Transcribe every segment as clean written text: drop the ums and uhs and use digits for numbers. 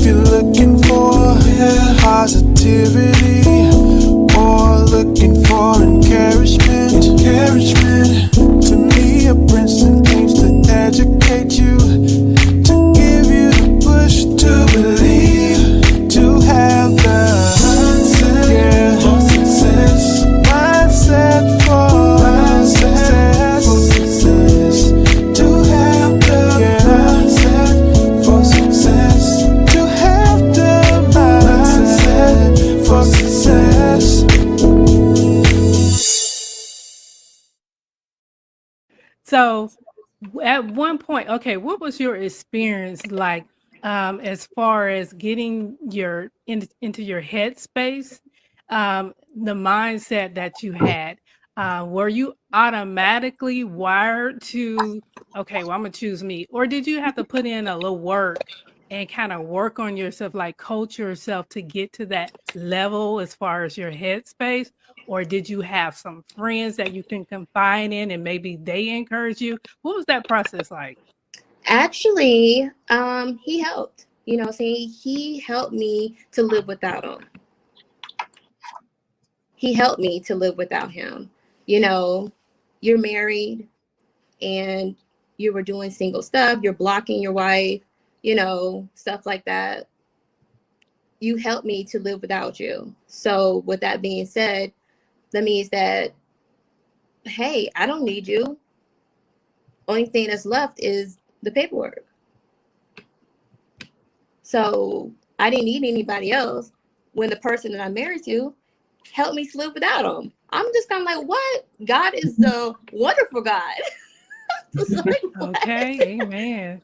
you're looking for positivity or looking for encouragement, to me a Brinson aims to educate you, to give you the push to believe, to have the mindset for success, mindset for success, to have the mindset for success, to have the mindset for success. So at one point, okay, what was your experience like as far as getting into your headspace, the mindset that you had? Were you automatically wired to, okay, well, I'm gonna choose me, or did you have to put in a little work and kind of work on yourself, like coach yourself to get to that level as far as your headspace? Or did you have some friends that you can confide in and maybe they encourage you? What was that process like? Actually, he helped. Saying he helped me to live without him. He helped me to live without him. You know, you're married and you were doing single stuff, you're blocking your wife, stuff like that. You helped me to live without you. So, with that being said, that means that, hey, I don't need you. Only thing that's left is the paperwork. So, I didn't need anybody else when the person that I'm married to helped me to live without him. I'm just kind of like, what? God is a wonderful God. Like, Okay, amen.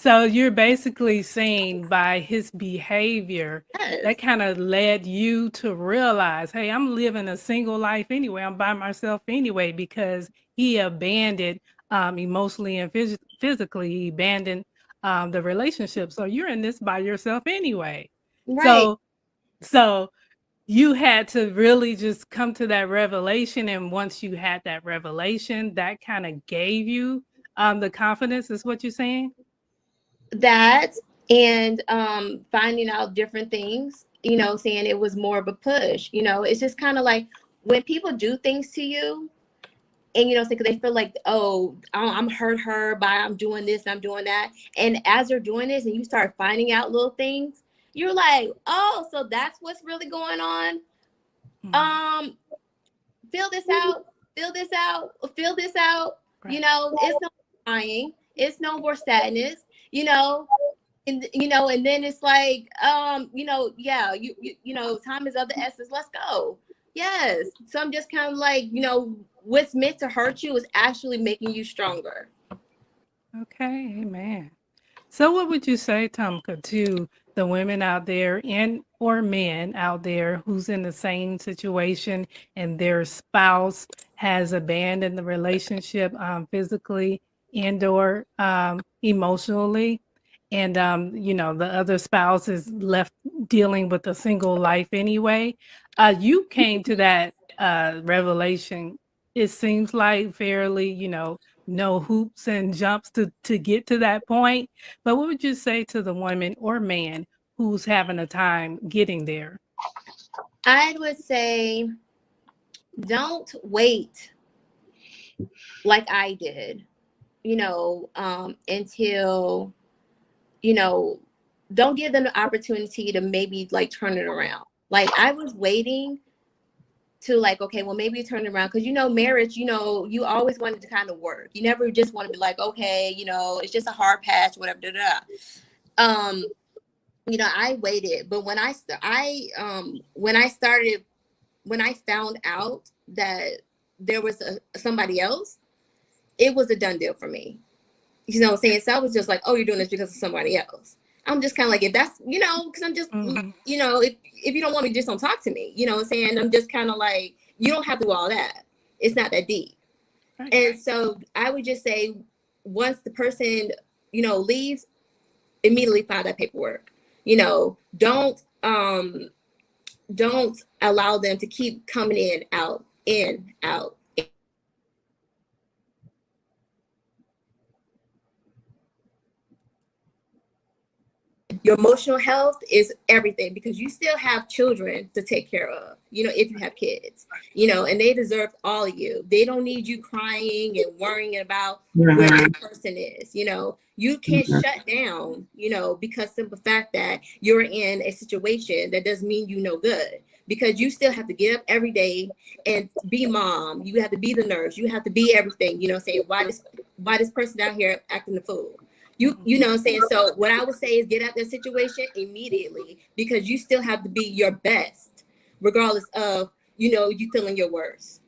So you're basically saying by his behavior, yes, that kind of led you to realize, hey, I'm living a single life anyway. I'm by myself anyway, because he abandoned emotionally and physically, he abandoned the relationship. So you're in this by yourself anyway. right. So, so you had to really just come to that revelation. And once you had that revelation, that kind of gave you the confidence, is what you're saying? That and finding out different things, saying it was more of a push. It's just kind of like when people do things to you and say, 'cause they feel like, oh, I'm hurt her by I'm doing this and I'm doing that, and as they're doing this and you start finding out little things, you're like, oh, so that's what's really going on. Mhm. um Fill this out, fill this out, fill this out. Right. It's no crying, it's no more sadness, you know and then it's like, yeah, time is of the essence, let's go. Yes. So I'm just kind of like, what's meant to hurt you is actually making you stronger. Okay, amen. So what would you say, Tamka, to the women out there and or men out there who's in the same situation and their spouse has abandoned the relationship physically and or emotionally, and the other spouse is left dealing with a single life anyway? You came to that revelation, it seems like fairly, no hoops and jumps to get to that point. But what would you say to the woman or man who's having a time getting there? I would say don't wait like I did, until, you know, don't give them the opportunity to maybe like turn it around. Like I was waiting to like, okay, well, maybe turn it around. Cause marriage, you always wanted to kind of work. You never just want to be like, okay, it's just a hard patch, whatever, da, da, da. I waited, but when I found out that there was somebody else, it was a done deal for me. You know what I'm saying? So I was just like, oh, you're doing this because of somebody else. I'm just kind of like, if that's, because I'm just, Hmm. if you don't want me, just don't talk to me. You know what I'm saying? I'm just kind of like, you don't have to do all that. It's not that deep. Right. And so I would just say, once the person, leaves, immediately file that paperwork. Don't allow them to keep coming in, out. Your emotional health is everything, because you still have children to take care of, you know, if you have kids, you know, and they deserve all of you. They don't need you crying and worrying about where this person is. You know, you can't shut down, you know, because simple fact that you're in a situation that doesn't mean you no good, because you still have to get up every day and be mom. You have to be the nurse. You have to be everything, you know, saying why this person out here acting the fool. You know what I'm saying? So what I would say is get out that situation immediately, because you still have to be your best, regardless of, you know, you feeling your worst.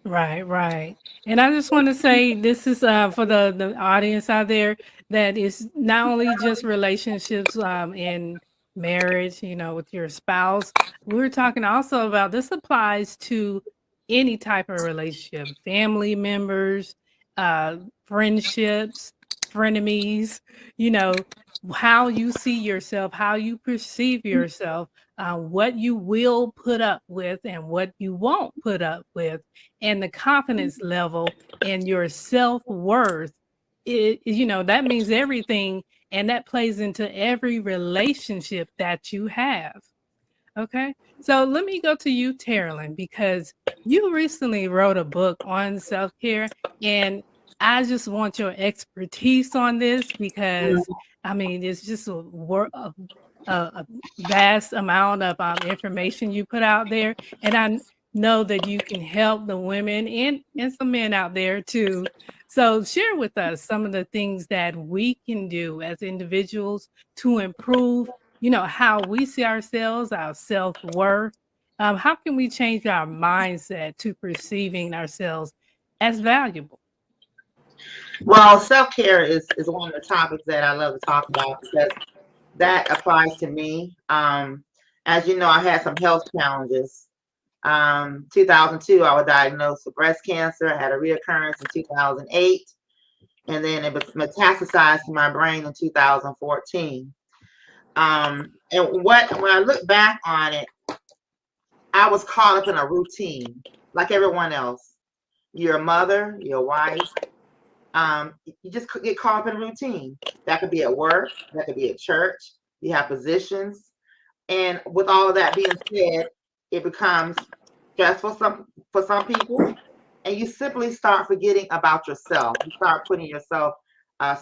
Right, right. And I just want to say this is for the audience out there, that is not only just relationships in marriage, you know, with your spouse. We're talking also about, this applies to any type of relationship, family members, uh, friendships, frenemies, you know, how you see yourself, how you perceive yourself, what you will put up with and what you won't put up with, and the confidence level and your self-worth. You know, that means everything, and that plays into every relationship that you have. Okay, so let me go to you, Terilyn, because you recently wrote a book on self-care, and I just want your expertise on this, because I mean, it's just a vast amount of information you put out there, and I know that you can help the women and some men out there too. So share with us some of the things that we can do as individuals to improve, you know, how we see ourselves, our self-worth. How can we change our mindset to perceiving ourselves as valuable? Well, self-care is one of the topics that I love to talk about because that applies to me. As you know, I had some health challenges. 2002, I was diagnosed with breast cancer. I had a reoccurrence in 2008, and then it was metastasized to my brain in 2014. And when I look back on it, I was caught up in a routine like everyone else. You're a mother, you're a wife. You just get caught up in a routine. That could be at work, that could be at church. You have positions, and with all of that being said, it becomes stressful for some people, and you simply start forgetting about yourself. You start putting yourself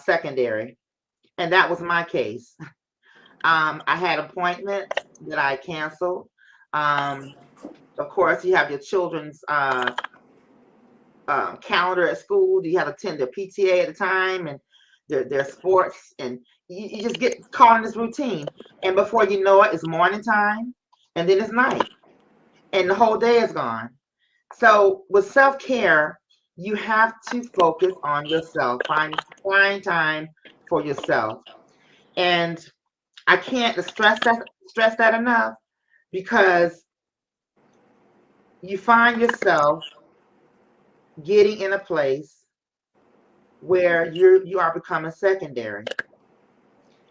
secondary, and that was my case. I had appointments that I canceled. Um, of course, you have your children's calendar at school. You have to attend their PTA at the time and their sports, and you just get caught in this routine. And before you know it, it's morning time, and then it's night, and the whole day is gone. So with self-care, you have to focus on yourself. Find time for yourself. And I can't stress that enough, because you find yourself getting in a place where you are becoming secondary,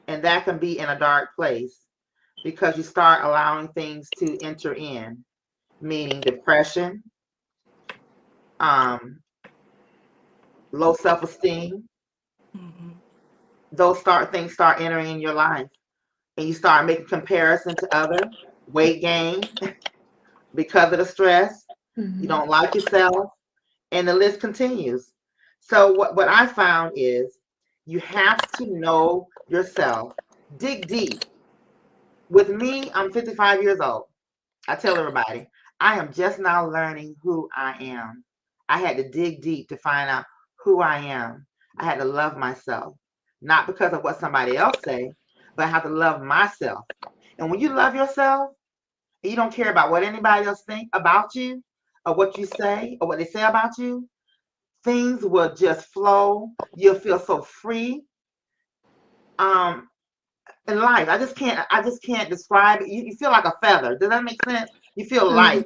and that can be in a dark place because you start allowing things to enter in, meaning depression, um, low self-esteem. Mhm. Those things start entering in your life, and you start making comparison to other, weight gain because of the stress. You Mm-hmm. don't like yourself, and the list continues. So what I found is you have to know yourself, dig deep. With me, I'm 55 years old. I tell everybody, I am just now learning who I am. I had to dig deep to find out who I am. I had to love myself, not because of what somebody else say, but I have to love myself. And when you love yourself, and you don't care about what anybody else think about you, or what you say, or what they say about you, things will just flow. You'll feel so free. Um, in life, I just can't describe it. You feel like a feather. Does that make sense? You feel light,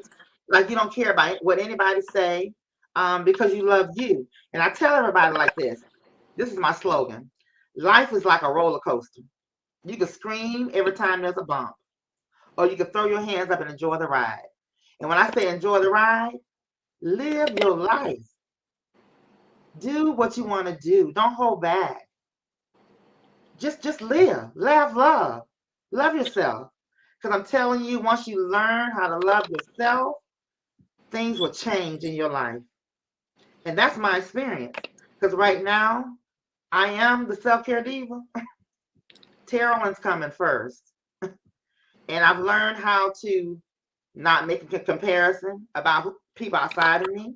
like you don't care about what anybody say, because you love you. And I tell everybody like this. This is my slogan. Life is like a roller coaster. You can scream every time there's a bump, or you can throw your hands up and enjoy the ride. And when I say enjoy the ride, live your life. Do what you want to do. Don't hold back. just live, love yourself. Because I'm telling you, once you learn how to love yourself, things will change in your life. And that's my experience. Because right now, I am the self-care diva. Carolyn's coming first. And I've learned how to not make a comparison about people outside of me.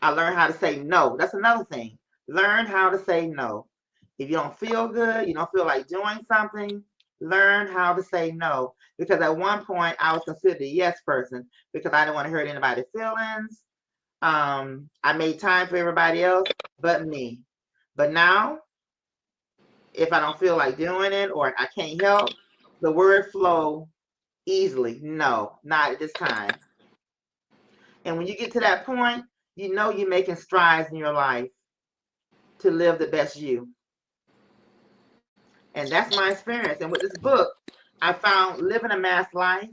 I learned how to say no. That's another thing. Learn how to say no. If you don't feel good, you don't feel like doing something, learn how to say no. Because at one point I was considered a yes person because I didn't want to hurt anybody's feelings. I made time for everybody else but me. But now, if I don't feel like doing it or I can't help, the word flow easily. No, not at this time. And when you get to that point, you know you're making strides in your life to live the best you. And that's my experience. And with this book, I found living a mask life,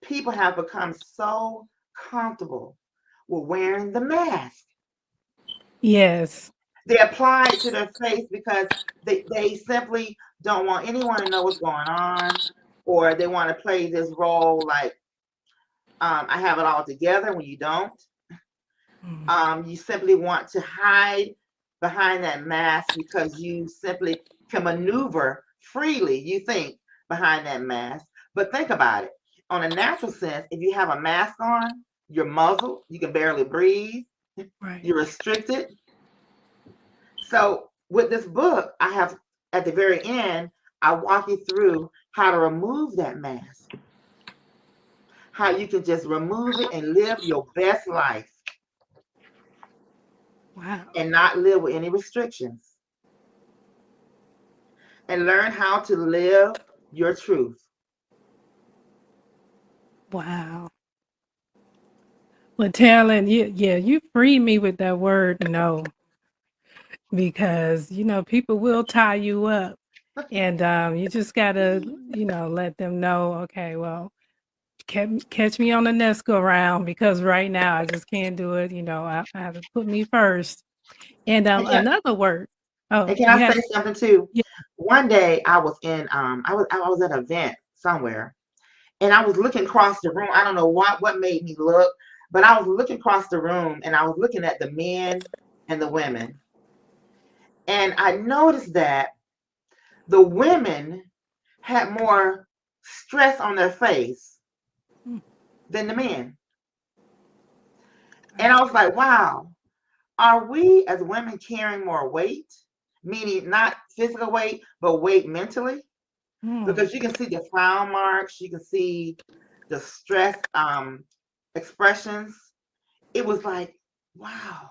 people have become so comfortable with wearing the mask. Yes. They apply it to their face because they simply don't want anyone to know what's going on, or they want to play this role like I have it all together when you don't. You simply want to hide behind that mask because you simply can maneuver freely, you think, behind that mask. But think about it. On a natural sense, if you have a mask on, you're muzzled, you can barely breathe, Right. you're restricted. So with this book, I have at the very end, I walk you through how to remove that mask, how you can just remove it and live your best life Wow. and not live with any restrictions. And learn how to live your truth. Wow. Well, Talon, you freed me with that word no, because people will tie you up, and you just gotta let them know. Okay, well, catch me on the next go round because right now I just can't do it. I have to put me first. And And can, another word. Oh, and can you I have say something too? yeah. One day I was in I was at an event somewhere, and I was looking across the room. I don't know what made me look, but I was looking across the room and I was looking at the men and the women. And I noticed that the women had more stress on their face Mm, than the men. And I was like, wow, are we as women carrying more weight? Meaning not physical weight, but weight mentally? mm, Because you can see the frown marks, you can see the stress expressions. It was like, wow,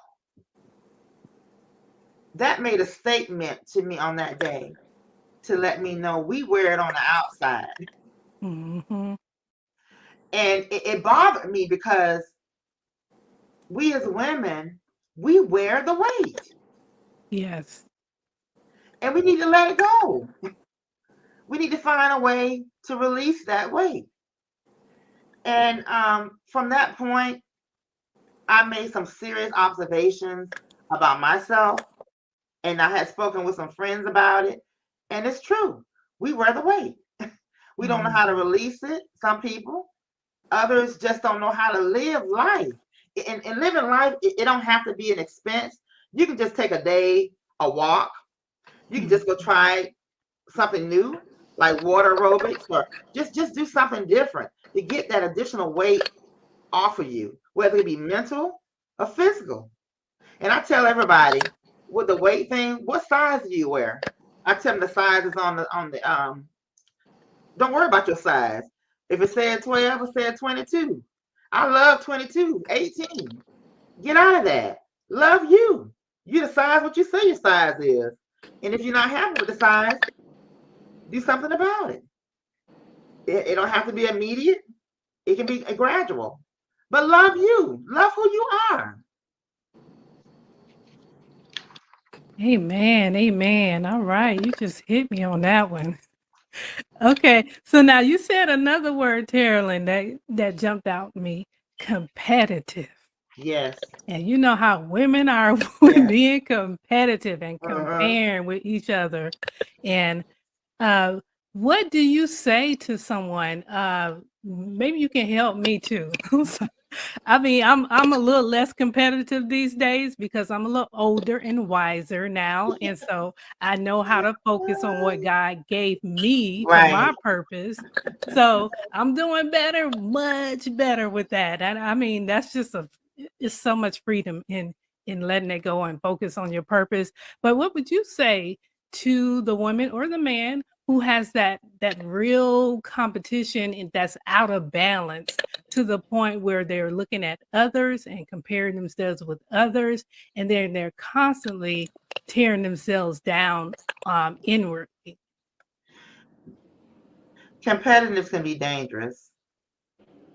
that made a statement to me on that day to let me know we wear it on the outside. mm-hmm. And it bothered me because we as women, we wear the weight Yes. and we need to let it go. We need to find a way to release that weight. And from that point, I made some serious observations about myself, and I had spoken with some friends about it. And it's true. We wear the weight. We don't know how to release it, some people. Others just don't know how to live life. And living life, it don't have to be an expense. You can just take a day, a walk. You can just go try something new, like water aerobics, or just do something different to get that additional weight off of you, whether it be mental or physical. And I tell everybody with the weight thing, what size do you wear? I tell them the size is on the. Don't worry about your size. If it said 12, it said 22. I love 22, 18. Get out of that. Love you. You the size what you say your size is. And if you're not happy with the size, do something about it. It don't have to be immediate. It can be a gradual. But love you. Love who you are. Amen. Amen. All right. You just hit me on that one. Okay. So now you said another word, Carolyn, that jumped out at me. Competitive. Yes. And you know how women are with Yes. being competitive and Uh-huh. comparing with each other. And uh, what do you say to someone? Maybe you can help me too. I mean, I'm a little less competitive these days because I'm a little older and wiser now, and so I know how to focus on what God gave me for Right. my purpose. So I'm doing better, much better with that. And I mean, that's just it's so much freedom in letting it go and focus on your purpose. But what would you say to the woman or the man who has that real competition and that's out of balance to the point where they're looking at others and comparing themselves with others, and they're constantly tearing themselves down inwardly? Competitiveness can be dangerous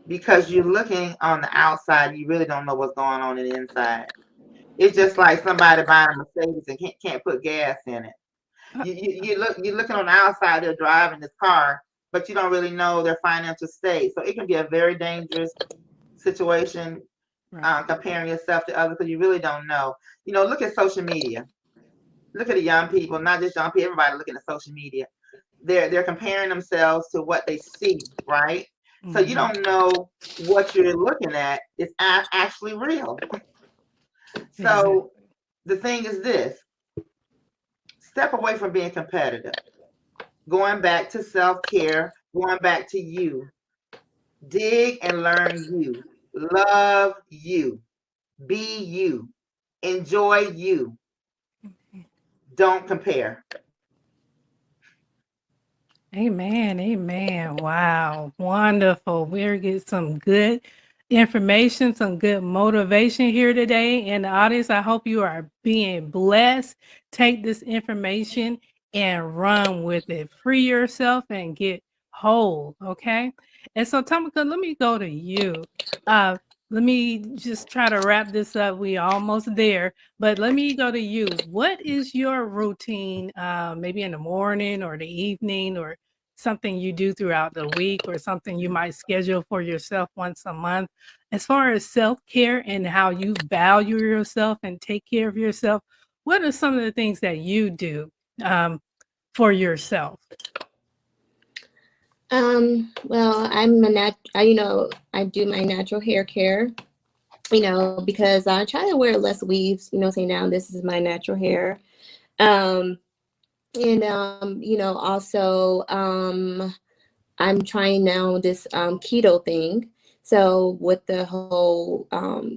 because you're looking on the outside, you really don't know what's going on in the inside. It's just like somebody buying a Mercedes and can't put gas in it. Uh, You're looking on the outside, they're driving this car, but you don't really know their financial state. So it can be a very dangerous situation, right. comparing yourself to others, because you really don't know. Look at social media. Look at the young people, not just young people, everybody looking at social media. They're comparing themselves to what they see, right? So you Mhm. don't know what you're looking at is actually real. So Exactly. the thing is this: step away from being competitive, going back to self-care, going back to you. Dig and learn you. Love you. Be you. Enjoy you. Don't compare. Amen. Amen. Wow. Wonderful. We're getting some good information, some good motivation here today. And the audience, I hope you are being blessed. Take this information and run with it. Free yourself and get whole. Okay. And so, Tamika, let me go to you. Uh, let me just try to wrap this up. We almost there, but let me go to you. What is your routine, maybe in the morning or the evening, or something you do throughout the week, or something you might schedule for yourself once a month, as far as self-care and how you value yourself and take care of yourself? What are some of the things that you do um, for yourself? Well, I do my natural hair care, because I try to wear less weaves, say now this is my natural hair. Um, and also I'm trying now this keto thing. So with the whole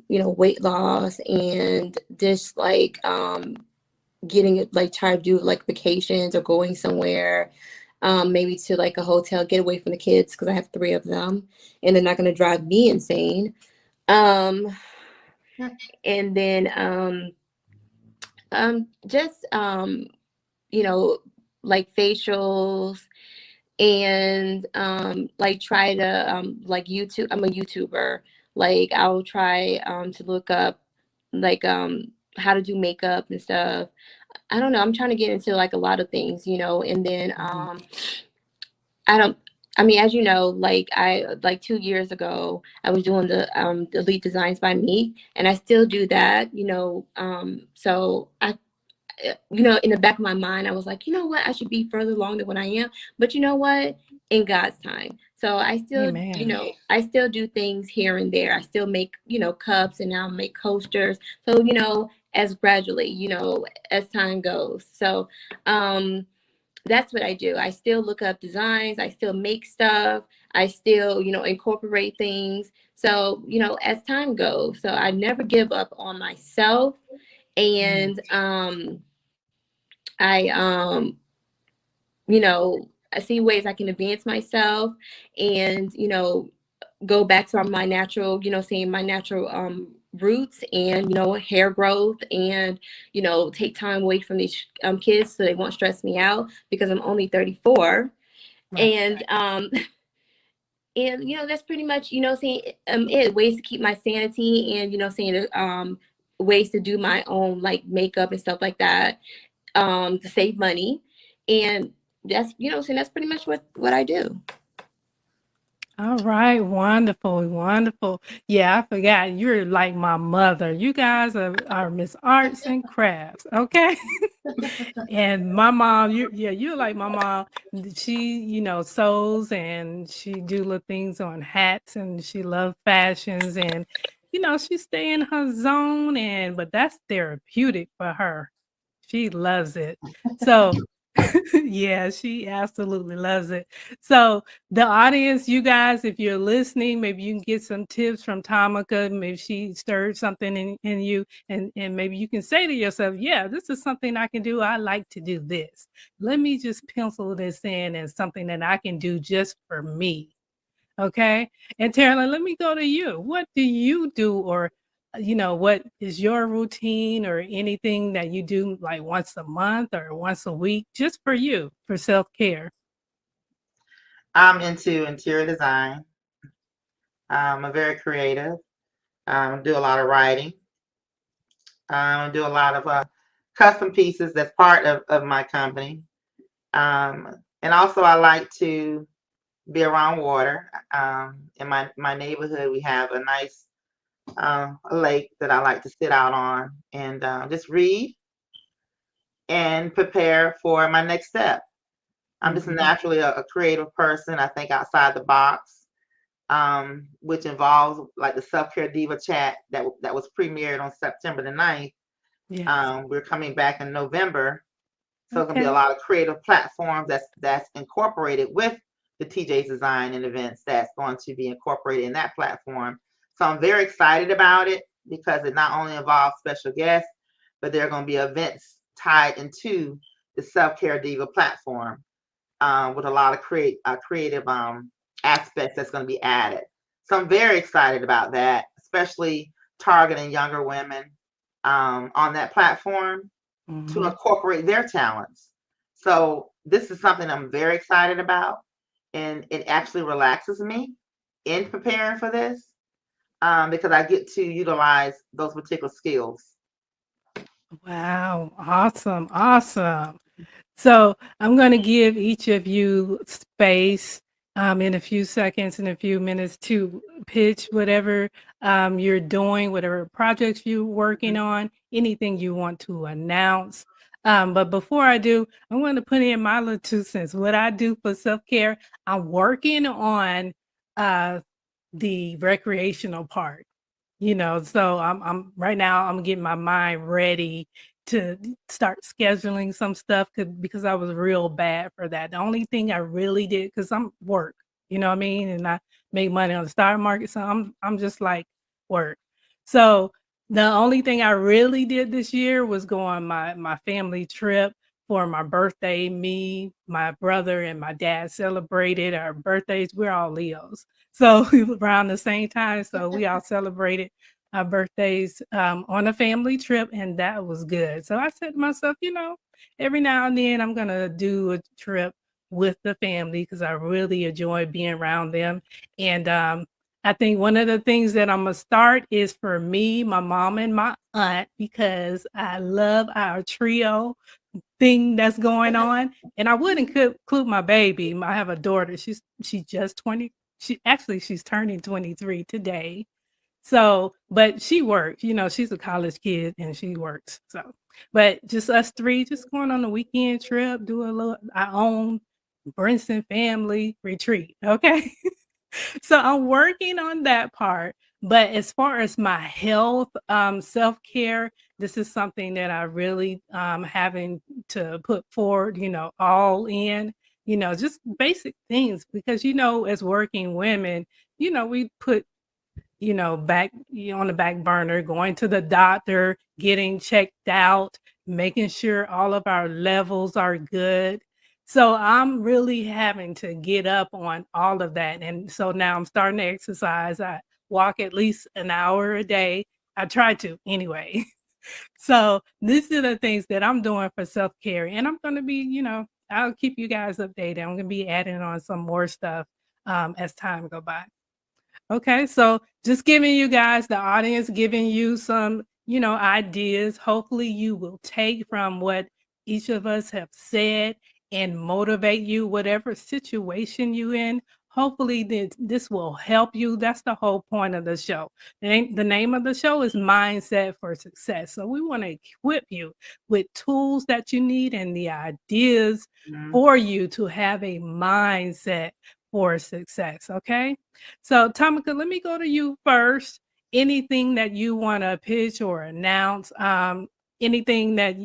weight loss and just like getting it, like try to do like vacations or going somewhere, maybe to like a hotel, get away from the kids because I have three of them and they're not going to drive me insane. Um, and then just you know like facials, and like try to like YouTube. I'm a YouTuber. Like I'll try to look up like how to do makeup and stuff. I don't know. I'm trying to get into like a lot of things, and then Mhm. I don't I mean, as you know, like I like 2 years ago, I was doing the Elite Designs by Me, and I still do that, so I in the back of my mind, I was like, you know what, I should be further along than what I am. But you know what? In God's time. So I still, Amen. I still do things here and there. I still make, cups, and now make coasters. So, as gradually, as time goes. So that's what I do. I still look up designs. I still make stuff. I still, incorporate things. So, as time goes. So I never give up on myself. Mm. And I you know I see ways I can advance myself, and go back to my natural, seeing my natural roots, and hair growth, and take time away from these kids so they won't stress me out because I'm only 34. Right. And and that's pretty much, saying it ways to keep my sanity, and saying ways to do my own like makeup and stuff like that, to save money. And that's, saying that's pretty much what I do. All right, wonderful, wonderful. Yeah, I forgot you're like my mother. You guys are Miss Arts and Crafts, okay? And my mom, you're like my mom. She, sews and she do little things on hats and she loves fashions and she stay in her zone but that's therapeutic for her. She loves it. So yeah, she absolutely loves it. So the audience, you guys, if you're listening, maybe you can get some tips from Tamika. Maybe she stirred something in you, and maybe you can say to yourself, "Yeah, this is something I can do. I like to do this. Let me just pencil this in as something that I can do just for me." Okay. And Tara, let me go to you. What do you do, or what is your routine or anything that you do like once a month or once a week, just for you, for self-care? I'm into interior design. I'm very creative. Do a lot of writing. Do a lot of custom pieces that's part of my company. And also, I like to be around water. In my neighborhood, we have a nice lake that I like to sit out on and just read and prepare for my next step. I'm just Mhm. naturally a creative person. I think outside the box, which involves like the Self Care Diva chat that was premiered on September the 9th. Yes. We're coming back in November, so it's gonna be a Okay. lot of creative platforms that's incorporated with the TJ's Design and events that's going to be incorporated in that platform. So I'm very excited about it because it not only involves special guests, but there are going to be events tied into the Self Care Diva platform with a lot of creative aspects that's going to be added. So I'm very excited about that, especially targeting younger women on that platform to Mhm. incorporate their talents. So this is something I'm very excited about, and it actually relaxes me in preparing for this because I get to utilize those particular skills. Wow. Awesome. Awesome. So I'm going to give each of you space in a few seconds, in a few minutes to pitch whatever you're doing, whatever projects you're working on, anything you want to announce. But before I do, I'm going to put in my little 2 cents. What I do for self care, I'm working on uh, the recreational part. So I'm right now I'm getting my mind ready to start scheduling some stuff because I was real bad for that. The only thing I really did, because I'm work, you know what I mean, and I make money on the stock market, so I'm just like work. So the only thing I really did this year was go on my family trip for my birthday. Me, my brother, and my dad celebrated our birthdays. We're all Leos. So around the same time, so we all celebrated our birthdays on a family trip, and that was good. So I said to myself, every now and then I'm gonna do a trip with the family because I really enjoy being around them. And I think one of the things that I'm gonna start is for me, my mom, and my aunt because I love our trio thing that's going on. And I wouldn't include my baby. I have a daughter. She's just 20. She's turning 23 today. So, but she works, she's a college kid and she works. So, but just us three, just going on a weekend trip, do a little our own Brinson family retreat. Okay. So I'm working on that part. But as far as my health, self-care, this is something that I really having to put forward, all in, just basic things because as working women, we put back on the back burner, going to the doctor, getting checked out, making sure all of our levels are good. So I'm really having to get up on all of that. And so now I'm starting to exercise. I walk at least an hour a day. I try to anyway. So these are the things that I'm doing for self-care. And I'm going to be, I'll keep you guys updated. I'm going to be adding on some more stuff as time go by. Okay, so just giving you guys, the audience, giving you some, ideas. Hopefully, you will take from what each of us have said and motivate you, whatever situation you in. hopefully this will help you. That's the whole point of the show. The name of the show is Mindset for Success. So we want to equip you with tools that you need and the ideas for you to have a mindset for success. Okay. So Tamika, let me go to you first. Anything that you want to pitch or announce, anything that,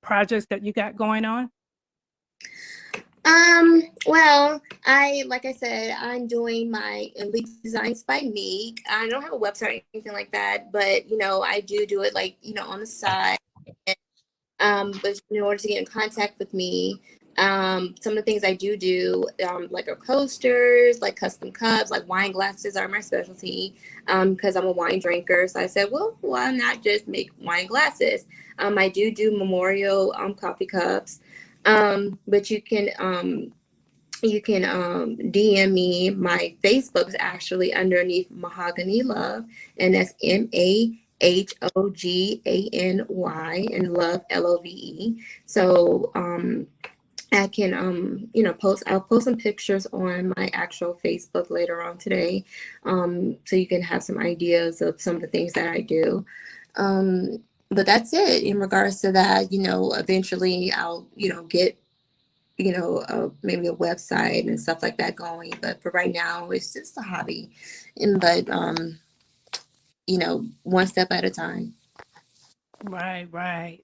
projects that you got going on? Well, like I said, I'm doing my Elite Designs by Me. I don't have a website or anything like that, but, I do it like, on the side. But in order to get in contact with me, some of the things I do, like coasters, like custom cups, like wine glasses are my specialty, because I'm a wine drinker. So I said, well, why not just make wine glasses? I do memorial coffee cups. But you can DM me. My Facebook is actually underneath Mahogany Love, and that's MAHOGANY and Love LOVE. So I can I'll post some pictures on my actual Facebook later on today, so you can have some ideas of some of the things that I do. But that's it in regards to that. Eventually I'll get maybe a website and stuff like that going, but for right now it's just a hobby, but one step at a time. Right.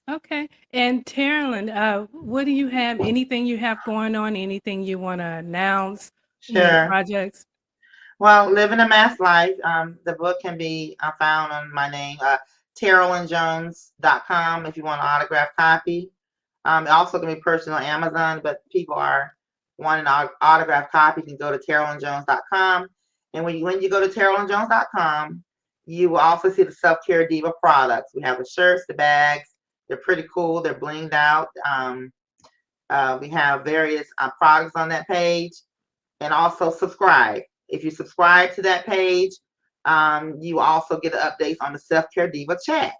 Okay. And Terrell, what do you have? Anything you have going on? Anything you want to announce? Any Sure. projects? Well, Living a Mass Life. The book can be found on my name, TerrellandJones.com, if you want an autographed copy. It also can be purchased on Amazon, but people are wanting an autographed copy. You can go to TerrellandJones.com. And when you go to TerrellandJones.com, you will also see the Self-Care Diva products. We have the shirts, the bags. They're pretty cool. They're blinged out. We have various products on that page. And also subscribe. If you subscribe to that page, you also get the updates on the Self-Care Diva chat,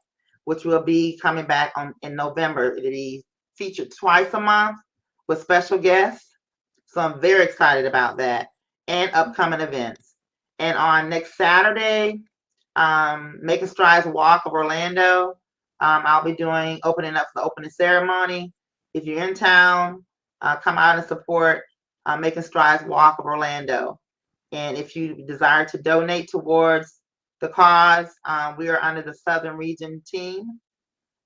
which will be coming back in November. It'll be featured twice a month with special guests. So I'm very excited about that, and upcoming events. And on next Saturday, Making Strides Walk of Orlando, I'll be opening up for the opening ceremony. If you're in town, come out and support Making Strides Walk of Orlando. And if you desire to donate towards the cause, we are under the Southern Region team.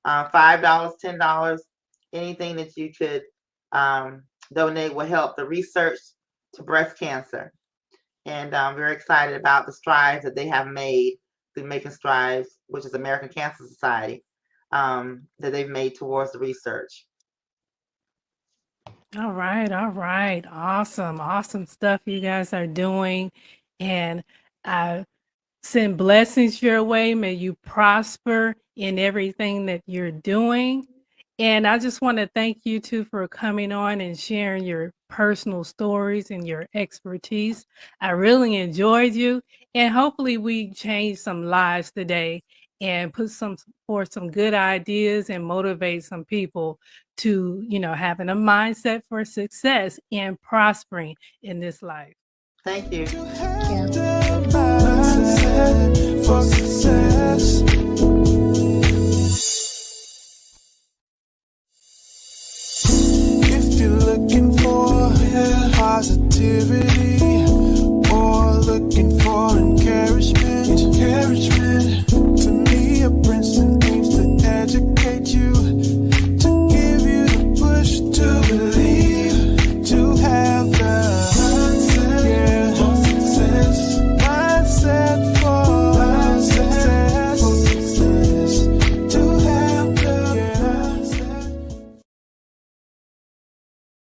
$5, $10, anything that you could donate will help the research to breast cancer. And I'm very excited about the strides that they have made through Making Strides, which is American Cancer Society, that they've made towards the research. All right. Awesome stuff you guys are doing. And I send blessings your way. May you prosper in everything that you're doing. And I just want to thank you two for coming on and sharing your personal stories and your expertise. I really enjoyed you. And hopefully we change some lives today and put forth some good ideas and motivate some people to, having a mindset for success and prospering in this life. Thank you. You have the mindset for success. If you're looking for positivity,